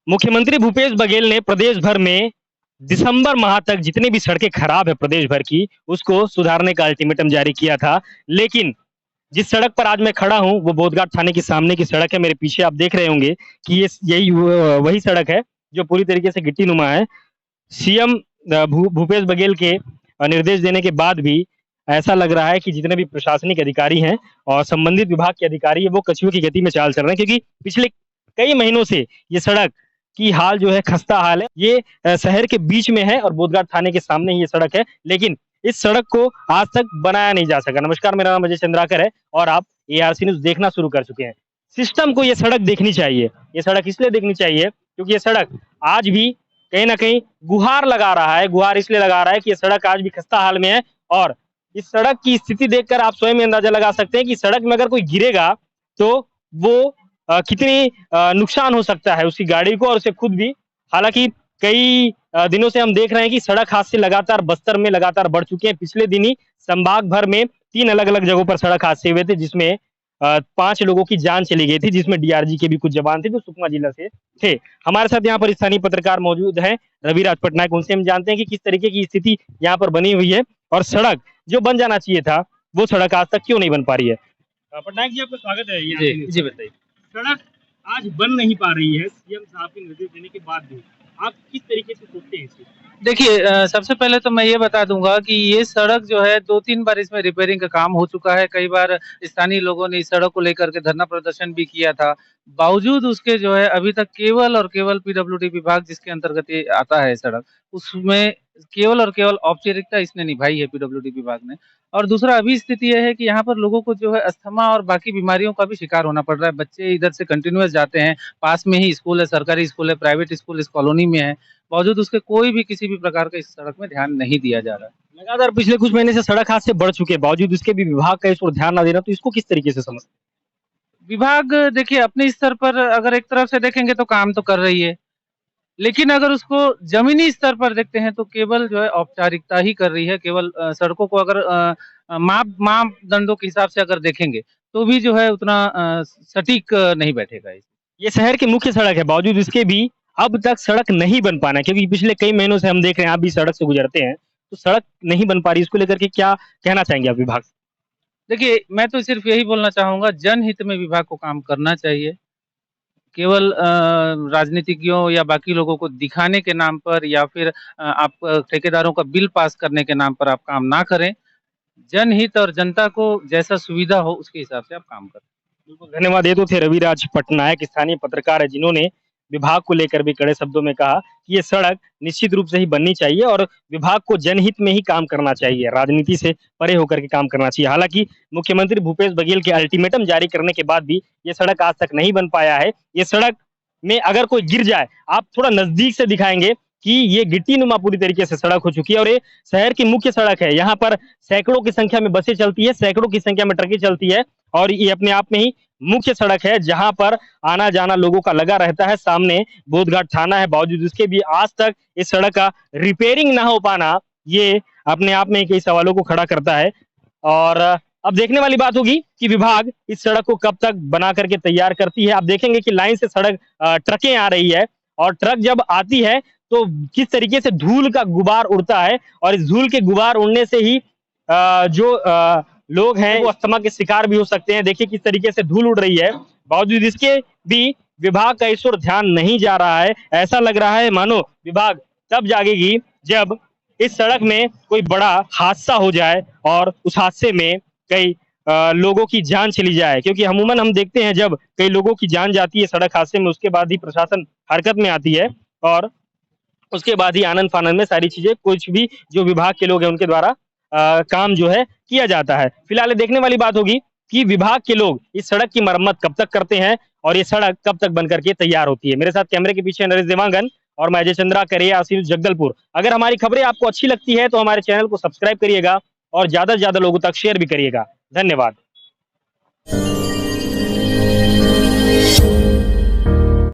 मुख्यमंत्री भूपेश बघेल ने प्रदेश भर में दिसंबर माह तक जितनी भी सड़कें खराब है प्रदेश भर की, उसको सुधारने का अल्टीमेटम जारी किया था। लेकिन जिस सड़क पर आज मैं खड़ा हूँ, वो बोधघाट थाने के सामने की सड़क है। मेरे पीछे आप देख रहे होंगे कि ये यही वही सड़क है जो पूरी तरीके से गिट्टी-नुमा है। सीएम भूपेश बघेल के निर्देश देने के बाद भी ऐसा लग रहा है कि जितने भी प्रशासनिक अधिकारी हैं और संबंधित विभाग के अधिकारी हैं, वो कछुए की गति में चाल चल रहे हैं, क्योंकि पिछले कई महीनों से ये सड़क की हाल जो है खस्ता हाल है। ये शहर के बीच में है और बोधघाट थाने के सामने ही ये सड़क है, लेकिन इस सड़क को आज तक बनाया नहीं जा सका। नमस्कार, मेरा नाम अजय चंद्राकर है और आप एआरसी न्यूज़ देखना शुरू कर चुके हैं। सिस्टम को ये सड़क देखनी चाहिए। ये सड़क इसलिए देखनी चाहिए क्योंकि ये सड़क आज भी कहीं न कहीं गुहार लगा रहा है। गुहार इसलिए लगा रहा है कि ये सड़क आज भी खस्ता हाल में है और इस सड़क की स्थिति देखकर आप स्वयं ही अंदाजा लगा सकते हैं कि सड़क में अगर कोई गिरेगा तो वो कितनी नुकसान हो सकता है उसकी गाड़ी को और उसे खुद भी। हालाँकि कई दिनों से हम देख रहे हैं कि सड़क हादसे लगातार बस्तर में लगातार बढ़ चुके हैं। पिछले दिन ही संभाग भर में 3 अलग-अलग जगहों पर सड़क हादसे हुए थे, जिसमें 5 लोगों की जान चली गई थी, जिसमें डीआरजी के भी कुछ जवान थे जो सुकमा जिला से थे। हमारे साथ यहाँ पर स्थानीय पत्रकार मौजूद हैं, रविराज पटनायक। उनसे हम जानते हैं कि किस तरीके की स्थिति यहाँ पर बनी हुई है और सड़क जो बन जाना चाहिए था, वो सड़क आज तक क्यों नहीं बन पा रही है? पटनायक जी, आपका स्वागत है। जी बताइए। सड़क आज बन नहीं पा रही है सीएम साहब के निर्देश देने के बाद भी। आप किस तरीके से सोचते हैं इसे? देखिए सबसे पहले तो मैं ये बता दूँगा कि ये सड़क जो है 2-3 बार इसमें रिपेयरिंग का काम हो चुका है। कई बार स्थानीय लोगों ने इस सड़क को लेकर के धरना प्रदर्शन भी किया था। बावजूद उसके जो है अभी तक केवल और केवल पीडब्ल्यूडी विभाग जिसके अंतर्गत ये आता है सड़क, उसमें केवल और केवल औपचारिकता इसने निभाई है पीडब्ल्यूडी विभाग ने। और दूसरा अभी स्थिति ये है कि यहाँ पर लोगों को जो है अस्थमा और बाकी बीमारियों का भी शिकार होना पड़ रहा है। बच्चे इधर से कंटीन्यूअस जाते हैं, पास में ही स्कूल है, सरकारी स्कूल है, प्राइवेट स्कूल इस कॉलोनी में है। बावजूद उसके कोई भी किसी भी प्रकार का इस सड़क में ध्यान नहीं दिया जा रहा है। लगातार पिछले कुछ महीने से सड़क हादसे बढ़ चुके हैं, बावजूद इसके भी विभाग का इस ओर ध्यान ना देना, तो इसको किस तरीके से समझते हैं? विभाग देखिए अपने स्तर पर अगर एक तरफ से देखेंगे तो काम तो कर रही है, लेकिन अगर उसको ज़मीनी स्तर पर देखते हैं तो केवल जो है औपचारिकता ही कर रही है। केवल सड़कों को अगर मापदंडों के हिसाब से अगर देखेंगे, तो भी जो है उतना सटीक नहीं बैठेगा। ये शहर की मुख्य सड़क है, बावजूद इसके भी अब तक सड़क नहीं बन पाना है, क्योंकि पिछले कई महीनों से हम देख रहे हैं, आप भी सड़क से गुजरते हैं, तो सड़क नहीं बन पा रही। इसको लेकर के क्या कहना चाहेंगे आप विभाग से? देखिए, मैं तो सिर्फ़ यही बोलना चाहूँगा जनहित में विभाग को काम करना चाहिए। केवल राजनीतिज्ञों या बाकी लोगों को दिखाने के नाम पर या फिर आप ठेकेदारों का बिल पास करने के नाम पर आप काम ना करें। जनहित और जनता को जैसा सुविधा हो उसके हिसाब से आप काम करें। बिल्कुल, धन्यवाद। ये तो थे रविराज पटनायक, स्थानीय पत्रकार हैं, जिन्होंने विभाग को लेकर भी कड़े शब्दों में कहा कि ये सड़क निश्चित रूप से ही बननी चाहिए और विभाग को जनहित में ही काम करना चाहिए, राजनीति से परे होकर के काम करना चाहिए। हालाँकि मुख्यमंत्री भूपेश बघेल के अल्टीमेटम जारी करने के बाद भी ये सड़क आज तक नहीं बन पाया है। ये सड़क में अगर कोई गिर जाए, आप थोड़ा नज़दीक से दिखाएँगे कि ये गिट्टी-नुमा पूरी तरीके से सड़क हो चुकी है और ये शहर की मुख्य सड़क है। यहाँ पर सैकड़ों की संख्या में बसें चलती है, सैकड़ों की संख्या में ट्रकें चलती है और ये अपने आप में ही मुख्य सड़क है, जहाँ पर आना-जाना लोगों का लगा रहता है। सामने बोधघाट थाना है, बावजूद इसके भी आज तक इस सड़क का रिपेयरिंग ना हो पाना, ये अपने आप में कई सवालों को खड़ा करता है। और अब देखने वाली बात होगी कि विभाग इस सड़क को कब तक बना करके तैयार करती है। आप देखेंगे कि लाइन से सड़क ट्रकें आ रही है और ट्रक जब आती है तो किस तरीके से धूल का गुबार उड़ता है और इस धूल के गुबार उड़ने से ही जो लोग हैं वो अस्थमा के शिकार भी हो सकते हैं। देखिए किस तरीके से धूल उड़ रही है, बावजूद इसके भी विभाग का इस ओर ध्यान नहीं जा रहा है। ऐसा लग रहा है मानो विभाग तब जागेगी जब इस सड़क में कोई बड़ा हादसा हो जाए और उस हादसे में कई लोगों की जान चली जाए, क्योंकि अमूमन हम देखते हैं जब कई लोगों की जान जाती है सड़क हादसे में, उसके बाद ही प्रशासन हरकत में आती है और उसके बाद ही आनन-फानन में सारी चीज़ें कुछ भी जो विभाग के लोग हैं उनके द्वारा काम जो है किया जाता है। फिलहाल ये देखने वाली बात होगी कि विभाग के लोग इस सड़क की मरम्मत कब तक करते हैं और ये सड़क कब तक बन करके तैयार होती है। मेरे साथ कैमरे के पीछे नरेश देवांगन और मैं अजय चंद्राकर, आसिफ जगदलपुर। अगर हमारी खबरें आपको अच्छी लगती है तो हमारे चैनल को सब्सक्राइब करिएगा और ज़्यादा से ज़्यादा लोगों तक शेयर भी करिएगा। धन्यवाद।